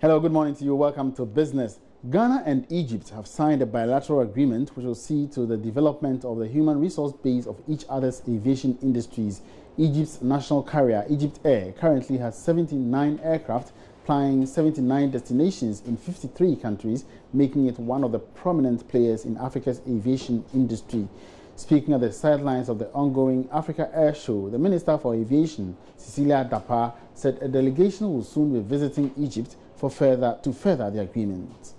Hello, good morning to you. Welcome to Business. Ghana and Egypt have signed a bilateral agreement which will see to the development of the human resource base of each other's aviation industries. Egypt's national carrier, Egypt Air, currently has 79 aircraft flying 79 destinations in 53 countries, making it one of the prominent players in Africa's aviation industry. Speaking at the sidelines of the ongoing Africa Airshow, the Minister for Aviation, Cecilia Dapa, said a delegation will soon be visiting Egypt to further the agreement.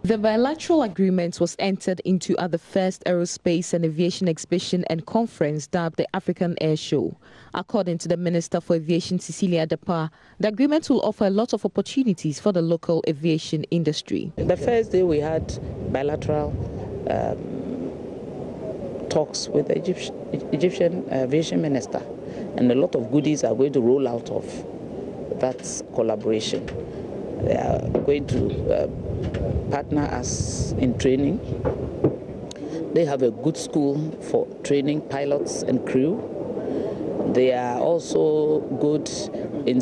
The bilateral agreement was entered into at the first Aerospace and Aviation Exhibition and Conference dubbed the African Airshow. According to the Minister for Aviation, Cecilia Dapa, the agreement will offer a lot of opportunities for the local aviation industry. The first day we had bilateral talks with the Egyptian aviation minister, and a lot of goodies are going to roll out of that collaboration. They are going to partner us in training. They have a good school for training pilots and crew. They are also good in,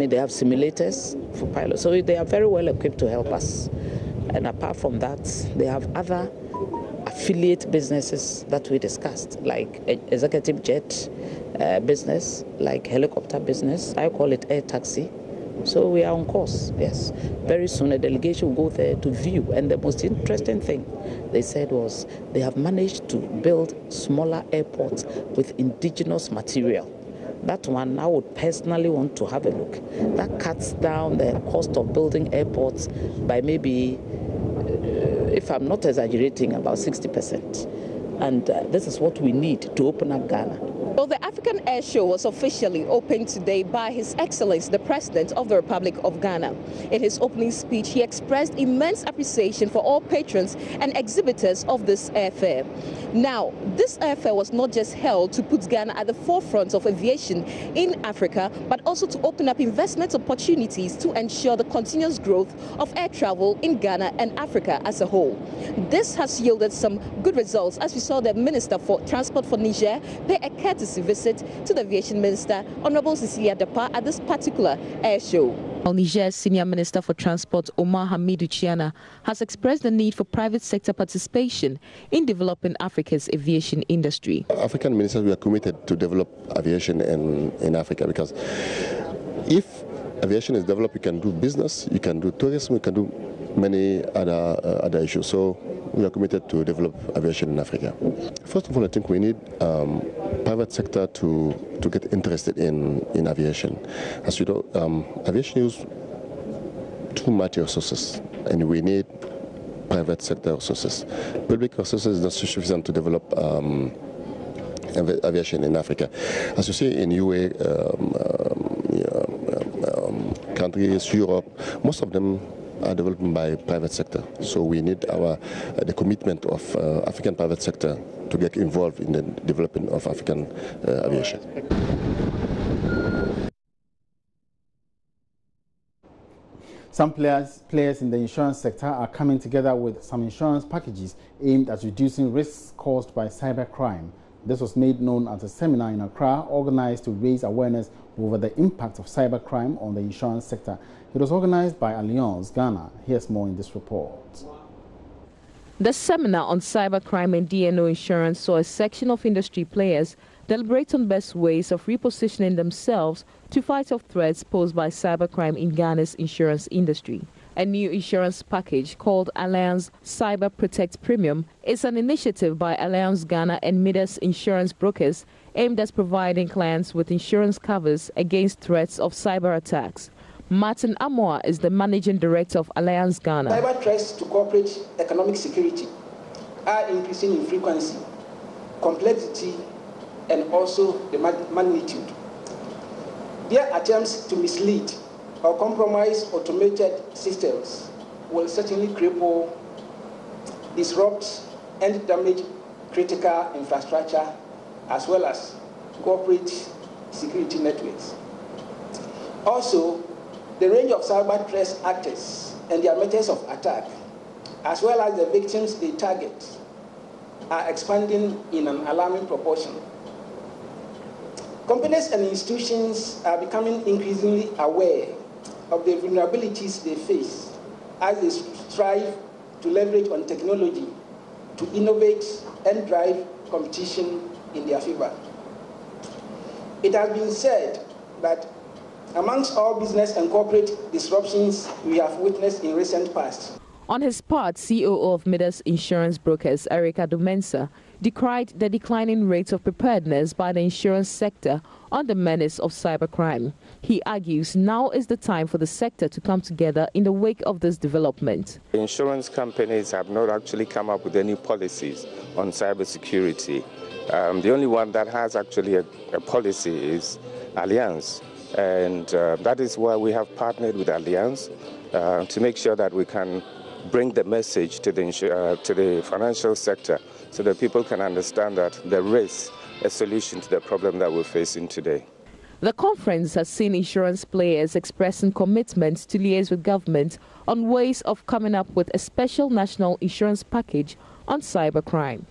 they have simulators for pilots, so they are very well equipped to help us. And apart from that, they have other affiliate businesses that we discussed, like executive jet business, like helicopter business. I call it air taxi. So we are on course, yes. Very soon a delegation will go there to view. And the most interesting thing they said was they have managed to build smaller airports with indigenous material. That one I would personally want to have a look. That cuts down the cost of building airports by maybe, if I'm not exaggerating, about 60%. And this is what we need to open up Ghana. Well, the African Airshow was officially opened today by His Excellency, the President of the Republic of Ghana. In his opening speech, he expressed immense appreciation for all patrons and exhibitors of this airfair. Now, this airfair was not just held to put Ghana at the forefront of aviation in Africa, but also to open up investment opportunities to ensure the continuous growth of air travel in Ghana and Africa as a whole. This has yielded some good results, as we saw the Minister for Transport for Niger pay a courtesy visit to the Aviation Minister, Honorable Cecilia Dapa, at this particular air show. Niger's Senior Minister for Transport, Omar Hamidou Chiana, has expressed the need for private sector participation in developing Africa's aviation industry. African ministers, we are committed to develop aviation in Africa, because if aviation is developed, you can do business, you can do tourism, you can do many other issues. So we are committed to develop aviation in Africa. First of all, I think we need private sector to get interested in aviation. As you know, aviation uses too much resources, and we need private sector resources. Public resources is not sufficient to develop aviation in Africa. As you see in UA countries, Europe, most of them are developed by private sector. So we need the commitment of African private sector to get involved in the development of African aviation. Some players in the insurance sector are coming together with some insurance packages aimed at reducing risks caused by cybercrime. This was made known at a seminar in Accra organized to raise awareness over the impact of cybercrime on the insurance sector. It was organized by Allianz Ghana. Here's more in this report. The seminar on cybercrime and D&O insurance saw a section of industry players deliberate on best ways of repositioning themselves to fight off threats posed by cybercrime in Ghana's insurance industry. A new insurance package called Allianz Cyber Protect Premium is an initiative by Allianz Ghana and Midas Insurance Brokers aimed at providing clients with insurance covers against threats of cyber attacks. Martin Amoa is the managing director of Allianz Ghana. Cyber threats to corporate economic security are increasing in frequency, complexity, and also the magnitude. Their attempts to mislead or compromise automated systems will certainly cripple, disrupt, and damage critical infrastructure as well as corporate security networks. Also, the range of cyber threat actors and their methods of attack, as well as the victims they target, are expanding in an alarming proportion. Companies and institutions are becoming increasingly aware of the vulnerabilities they face as they strive to leverage on technology to innovate and drive competition in their favor. It has been said that amongst all business and corporate disruptions we have witnessed in recent past. On his part, COO of Midas Insurance Brokers, Erica Dumensa, decried the declining rates of preparedness by the insurance sector on the menace of cybercrime. He argues now is the time for the sector to come together in the wake of this development. Insurance companies have not actually come up with any policies on cybersecurity. The only one that has actually a policy is Allianz, and that is why we have partnered with Allianz to make sure that we can bring the message to the financial sector so that people can understand that there is a solution to the problem that we're facing today. The conference has seen insurance players expressing commitment to liaise with government on ways of coming up with a special national insurance package on cybercrime.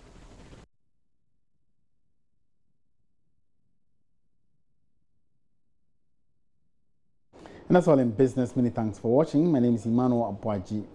And that's all in business. Many thanks for watching. My name is Emmanuel Abuaji.